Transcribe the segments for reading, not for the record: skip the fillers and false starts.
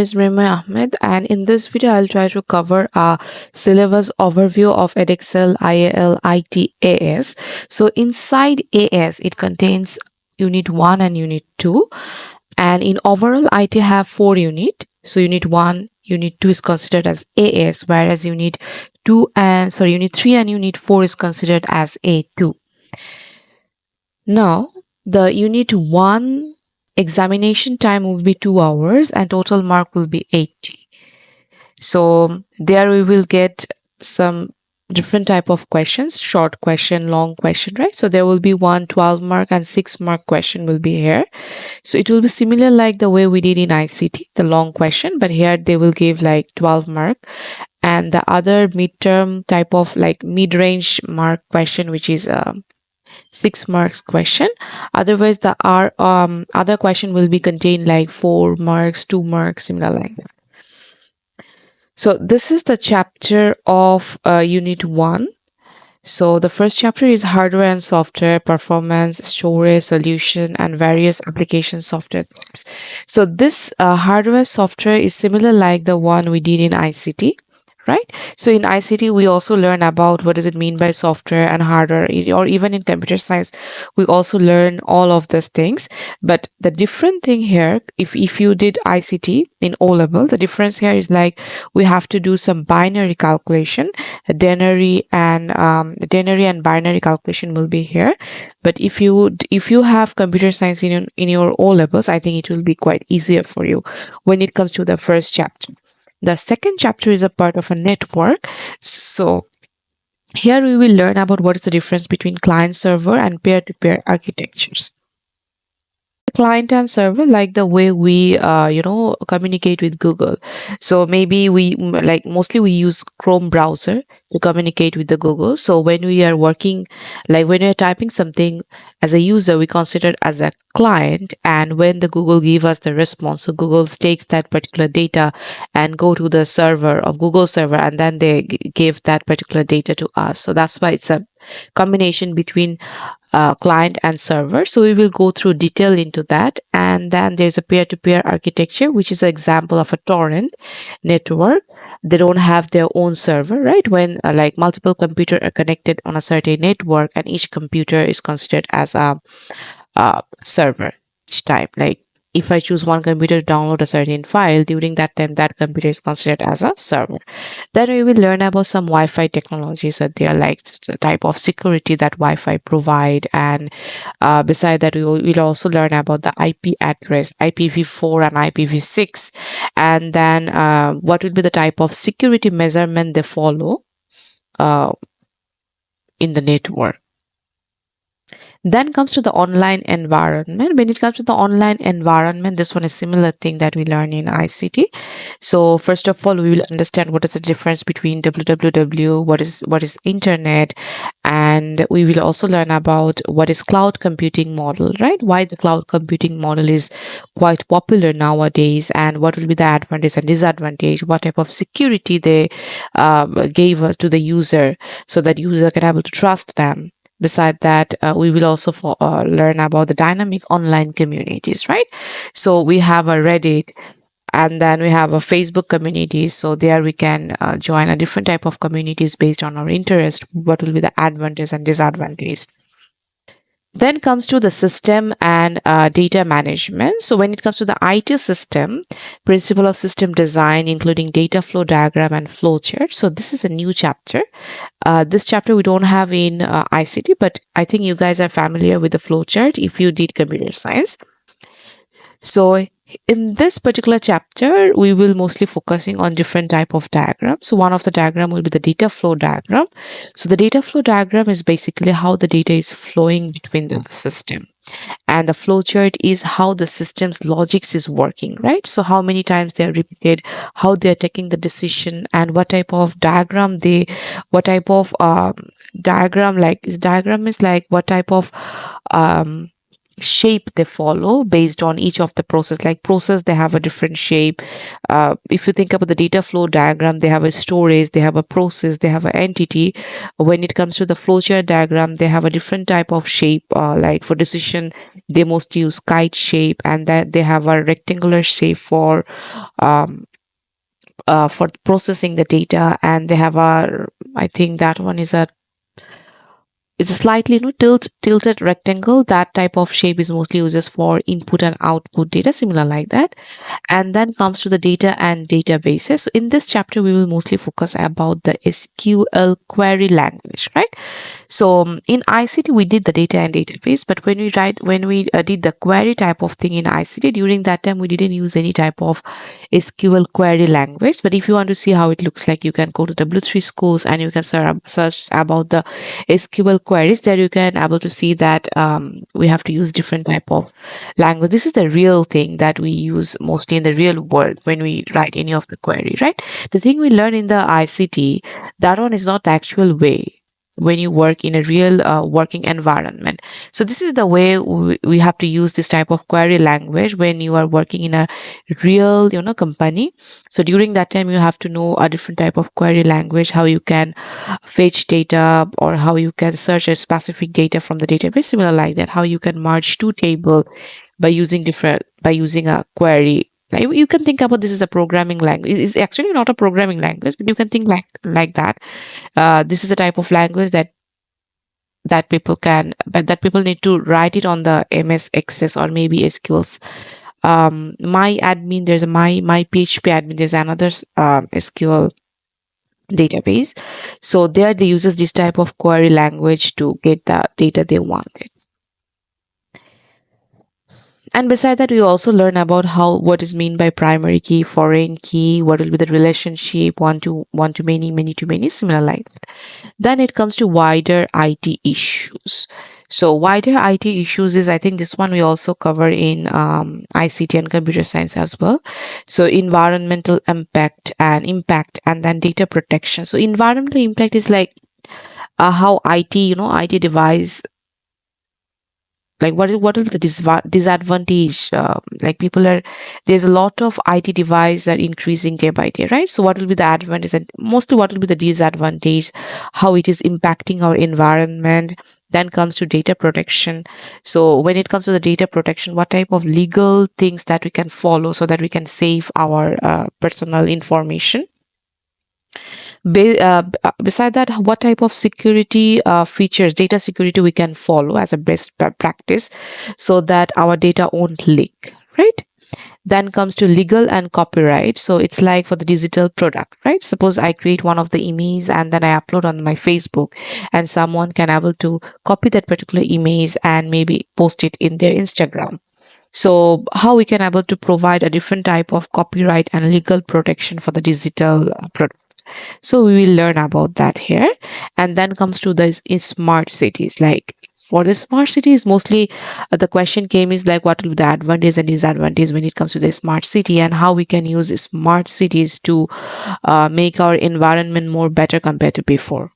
is MrimmoaeeAhmed, and in this video I'll try to cover a syllabus overview of Edexcel IAL IT AS. So inside AS it contains Unit 1 and Unit 2, and in overall IT have 4 units. So Unit 1, Unit 2 is considered as AS, whereas Unit 3 and Unit 4 is considered as A2. Now the Unit 1 examination time will be 2 hours and total mark will be 80. So there we will get some different type of questions, short question, long question, right? So there will be 1 12 mark and 6 mark question will be here. So it will be similar like the way we did in ICT, the long question, but here they will give like 12 mark, and the other midterm type of like mid-range mark question, which is 6 marks question. Otherwise the other question will be contained like 4 marks, 2 marks, similar like that. So this is the chapter of Unit 1. So the first chapter is hardware and software, performance, storage, solution, and various application software types. So this hardware software is similar like the one we did in ICT. Right? So in ICT, we also learn about what does it mean by software and hardware, or even in computer science, we also learn all of these things. But the different thing here, if you did ICT in O level, the difference here is like we have to do some binary calculation, denary and binary calculation will be here. But if you have computer science in your O levels, I think it will be quite easier for you when it comes to the first chapter. The second chapter is a part of a network. So here we will learn about what is the difference between client server and peer-to-peer architectures. Client and server, like the way we communicate with Google. So maybe we mostly we use Chrome browser to communicate with the Google. So when we are working, like when you're typing something as a user, we consider as a client, and when the Google give us the response, so Google takes that particular data and go to the server of Google server, and then they give that particular data to us. So that's why it's a combination between client and server. So we will go through detail into that. And then there's a peer-to-peer architecture, which is an example of a torrent network. They don't have their own server, right? When like multiple computers are connected on a certain network, and each computer is considered as a server each time. Like if I choose one computer to download a certain file, during that time that computer is considered as a server. Then we will learn about some Wi-Fi technologies, that they are like the type of security that Wi-Fi provide, and beside that we will also learn about the IP address, IPv4 and IPv6, and then what will be the type of security measurement they follow in the network. Then comes to the online environment. When it comes to the online environment, this one is similar thing that we learn in ICT. So first of all, we will understand what is the difference between www, what is internet, and we will also learn about what is cloud computing model, right? Why the cloud computing model is quite popular nowadays, and what will be the advantage and disadvantage, what type of security they gave to the user, so that user can able to trust them. Beside that, we will also learn about the dynamic online communities, right? So we have a Reddit, and then we have a Facebook community. So there we can join a different type of communities based on our interest. What will be the advantage and disadvantage? Then comes to the system and data management. So when it comes to the IT system, principle of system design, including data flow diagram and flow chart. So this is a new chapter. This chapter we don't have in ICT, but I think you guys are familiar with the flow chart if you did computer science. So in this particular chapter, we will mostly focusing on different type of diagrams. So one of the diagram will be the data flow diagram. So the data flow diagram is basically how the data is flowing between the system. And the flow chart is how the system's logics is working, right? So how many times they are repeated, how they are taking the decision, and what type of diagram what type of diagram is like what type of shape they follow based on each of the process. Like process, they have a different shape. If you think about the data flow diagram, they have a storage, they have a process, they have an entity. When it comes to the flowchart diagram, they have a different type of shape. Like for decision, they mostly use kite shape, and that they have a rectangular shape um, for processing the data, and they have a, I think that one is a, it's a slightly, tilted rectangle. That type of shape is mostly uses for input and output data, similar like that. And then comes to the data and databases. So in this chapter, we will mostly focus about the SQL query language, right? So in ICT, we did the data and database, but when we did the query type of thing in ICT, during that time, we didn't use any type of SQL query language. But if you want to see how it looks like, you can go to W3 schools and you can search about the SQL queries. There you can able to see that we have to use different type of language. This is the real thing that we use mostly in the real world when we write any of the query, right? The thing we learn in the ICT, that one is not the actual way when you work in a real working environment. So this is the way we have to use this type of query language when you are working in a real, company. So during that time, you have to know a different type of query language, how you can fetch data or how you can search a specific data from the database, similar like that, how you can merge two table by using a query. Like you can think about this as a programming language. It's actually not a programming language, but you can think like that. This is a type of language that people need to write it on the MS Access or maybe SQLs. My admin, there's a my PHP admin, there's another SQL database. So there they uses this type of query language to get the data they wanted. And beside that, we also learn about what is mean by primary key, foreign key, what will be the relationship, one to many, many to many, similar like that. Then it comes to wider IT issues. So wider IT issues is, I think this one we also cover in ICT and computer science as well. So environmental impact, and then data protection. So environmental impact is like how IT device, like what is the disadvantage, like there's a lot of IT device are increasing day by day, right? So what will be the advantage, and mostly what will be the disadvantage, how it is impacting our environment. Then comes to data protection. So when it comes to the data protection, what type of legal things that we can follow so that we can save our personal information. Beside that, what type of security features, data security we can follow as a best practice so that our data won't leak, right? Then comes to legal and copyright. So it's like for the digital product, right? Suppose I create one of the images and then I upload on my Facebook, and someone can able to copy that particular image and maybe post it in their Instagram. So how we can able to provide a different type of copyright and legal protection for the digital product. So we will learn about that here. And then comes to the smart cities. Like for the smart cities, mostly the question came is like what will be the advantage and disadvantage when it comes to the smart city, and how we can use smart cities to make our environment more better compared to before.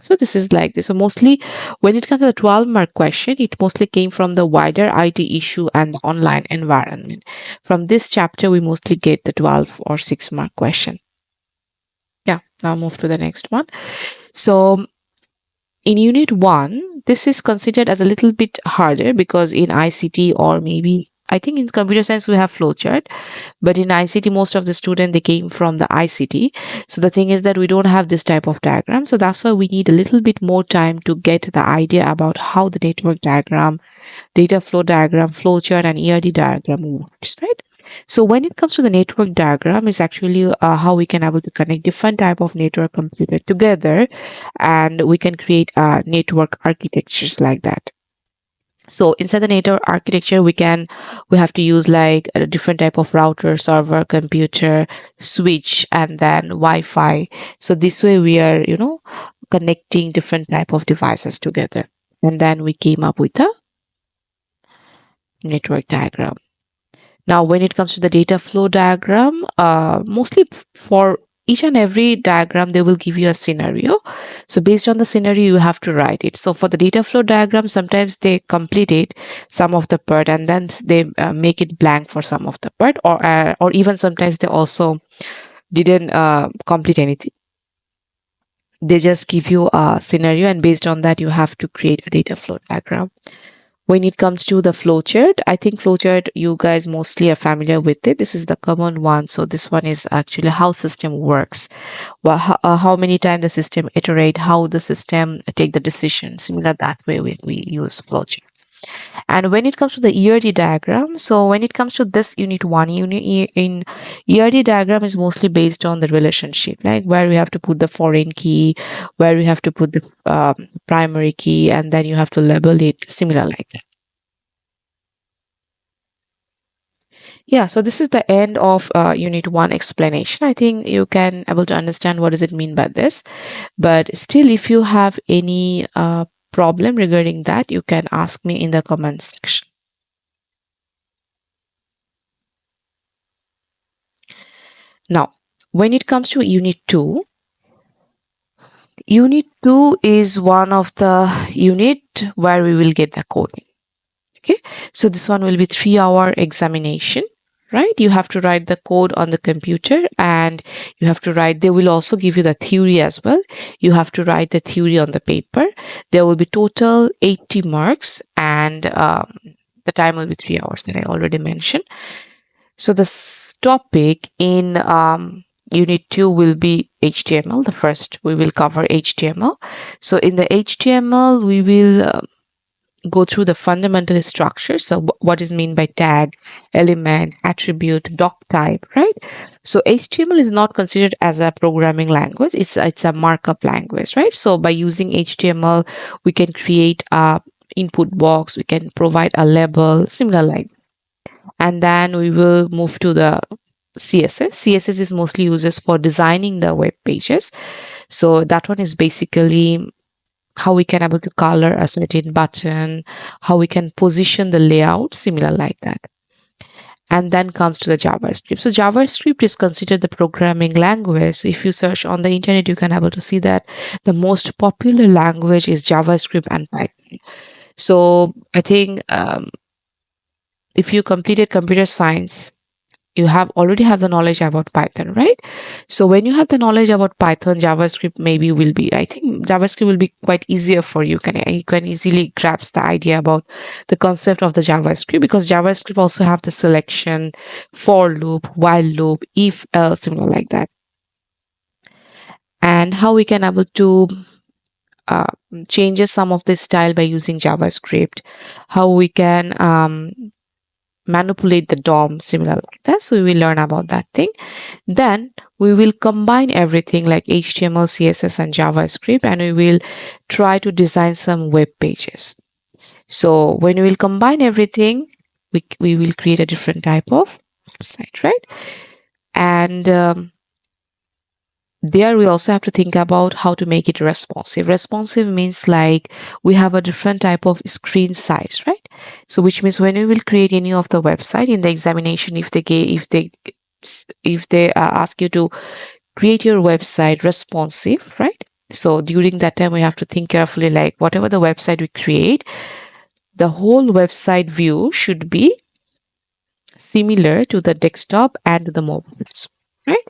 So this is like this. So mostly when it comes to the 12-mark question, it mostly came from the wider IT issue and the online environment. From this chapter, we mostly get the 12 or 6-mark question. Yeah, now move to the next one. So in unit 1, this is considered as a little bit harder because in ICT, or maybe I think in computer science we have flowchart, but in ICT most of the students they came from the ICT. So the thing is that we don't have this type of diagram. So that's why we need a little bit more time to get the idea about how the network diagram, data flow diagram, flowchart, and ERD diagram works, right? So when it comes to the network diagram, is actually how we can able to connect different type of network computer together, and we can create network architectures like that. So inside the network architecture, we have to use like a different type of router, server, computer, switch, and then Wi-Fi. So this way we are, connecting different type of devices together. And then we came up with a network diagram. Now, when it comes to the data flow diagram, mostly for each and every diagram, they will give you a scenario. So based on the scenario, you have to write it. So for the data flow diagram, sometimes they complete it, some of the part, and then they make it blank for some of the part, or even sometimes they also didn't complete anything. They just give you a scenario, and based on that, you have to create a data flow diagram. When it comes to the flowchart, I think flowchart, you guys mostly are familiar with it. This is the common one. So this one is actually how system works. Well, how many times the system iterate, how the system take the decision. Similar that way we use flowchart. And when it comes to the ERD diagram, so when it comes to this unit 1, unit in ERD diagram is mostly based on the relationship, like where we have to put the foreign key, where we have to put the primary key, and then you have to label it, similar like that. Yeah, so this is the end of unit 1 explanation. I think you can able to understand what does it mean by this. But still, if you have any problem regarding that, you can ask me in the comment section. Now, when it comes to unit 2 is one of the unit where we will get the coding. Okay, so this one will be 3-hour examination, right? You have to write the code on the computer, and you have to write, they will also give you the theory as well. You have to write the theory on the paper. There will be total 80 marks, and the time will be 3 hours that I already mentioned. So the topic in unit 2 will be HTML. The first we will cover HTML. So in the HTML, we will go through the fundamental structure. So what is mean by tag, element, attribute, doc type, right? So HTML is not considered as a programming language. It's a markup language, right? So by using HTML, we can create a input box, we can provide a label, similar like that. And then we will move to the CSS. CSS is mostly used for designing the web pages. So that one is basically how we can able to color a certain button, how we can position the layout, similar like that. And then comes to the JavaScript. So JavaScript is considered the programming language. So if you search on the internet, you can able to see that the most popular language is JavaScript and Python. So I think if you completed computer science, you already have the knowledge about Python, right? So when you have the knowledge about Python, JavaScript maybe will be, I think JavaScript will be quite easier for you. You can easily grasp the idea about the concept of the JavaScript, because JavaScript also have the selection, for loop, while loop, if, else, similar like that. And how we can able to change some of the style by using JavaScript, how we can manipulate the DOM, similar like that. So we will learn about that thing. Then we will combine everything like HTML, CSS, and JavaScript, and we will try to design some web pages. So when we will combine everything, we will create a different type of website, right? And there we also have to think about how to make it responsive. Responsive means like we have a different type of screen size, right? So which means when we will create any of the website in the examination, if they ask you to create your website responsive, right? So during that time, we have to think carefully, like whatever the website we create, the whole website view should be similar to the desktop and the mobiles, right?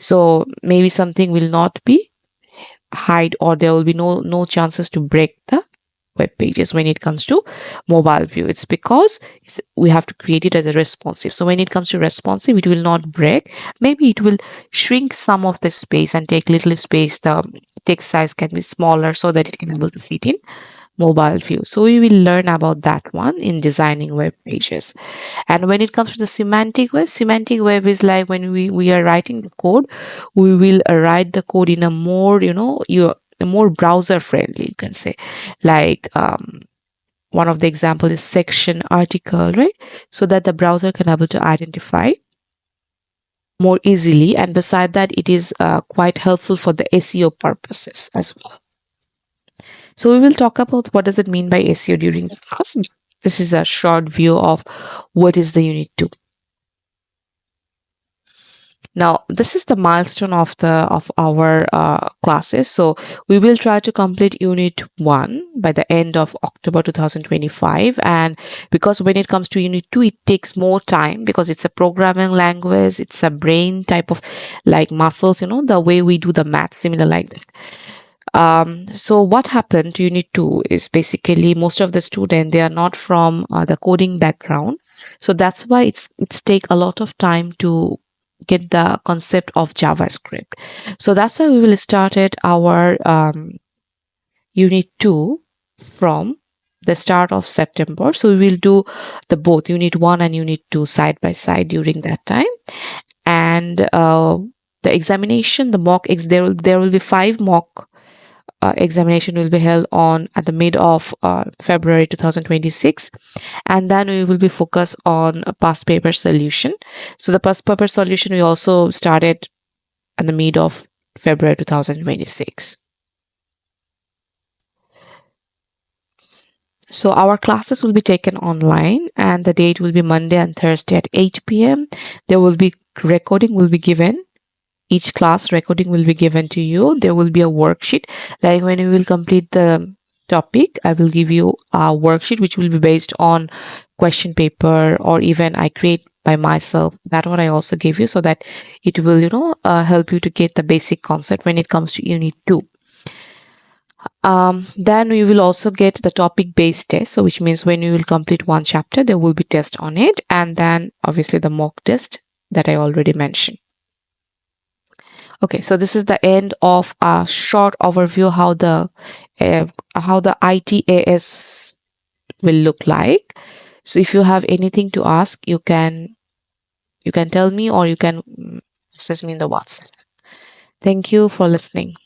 So maybe something will not be hide, or there will be no chances to break the web pages when it comes to mobile view. It's because we have to create it as a responsive. So when it comes to responsive, it will not break. Maybe it will shrink some of the space and take little space. The text size can be smaller so that it can be able to fit in mobile view. So we will learn about that one in designing web pages. And when it comes to the semantic web is like when we are writing the code, we will write the code in a more, more browser friendly, you can say. Like one of the example is section, article, right? So that the browser can able to identify more easily. And beside that, it is quite helpful for the SEO purposes as well. So we will talk about what does it mean by SEO during the class. This is a short view of what is the unit 2. Now, this is the milestone of our classes. So we will try to complete Unit 1 by the end of October 2025. And because when it comes to Unit 2, it takes more time because it's a programming language, it's a brain type of like muscles, the way we do the math, similar like that. So what happened to Unit 2 is basically most of the students, they are not from the coding background. So that's why it's take a lot of time to get the concept of JavaScript. So that's why we will start at our Unit 2 from the start of September. So we will do the both Unit 1 and Unit 2 side by side during that time. And the examination, the mock, there will be 5 mock examination will be held on at the mid of February 2026, and then we will be focused on a past paper solution. So the past paper solution we also started at the mid of February 2026. So our classes will be taken online, and the date will be Monday and Thursday at 8 p.m. There will be recording will be given. Each class recording will be given to you. There will be a worksheet. Like when you will complete the topic, I will give you a worksheet which will be based on question paper, or even I create by myself. That one I also give you so that it will, help you to get the basic concept when it comes to Unit 2. Then we will also get the topic based test. So which means when you will complete one chapter, there will be test on it. And then obviously the mock test that I already mentioned. Okay, so this is the end of a short overview how the ITAS will look like. So if you have anything to ask, you can tell me, or you can message me in the WhatsApp. Thank you for listening.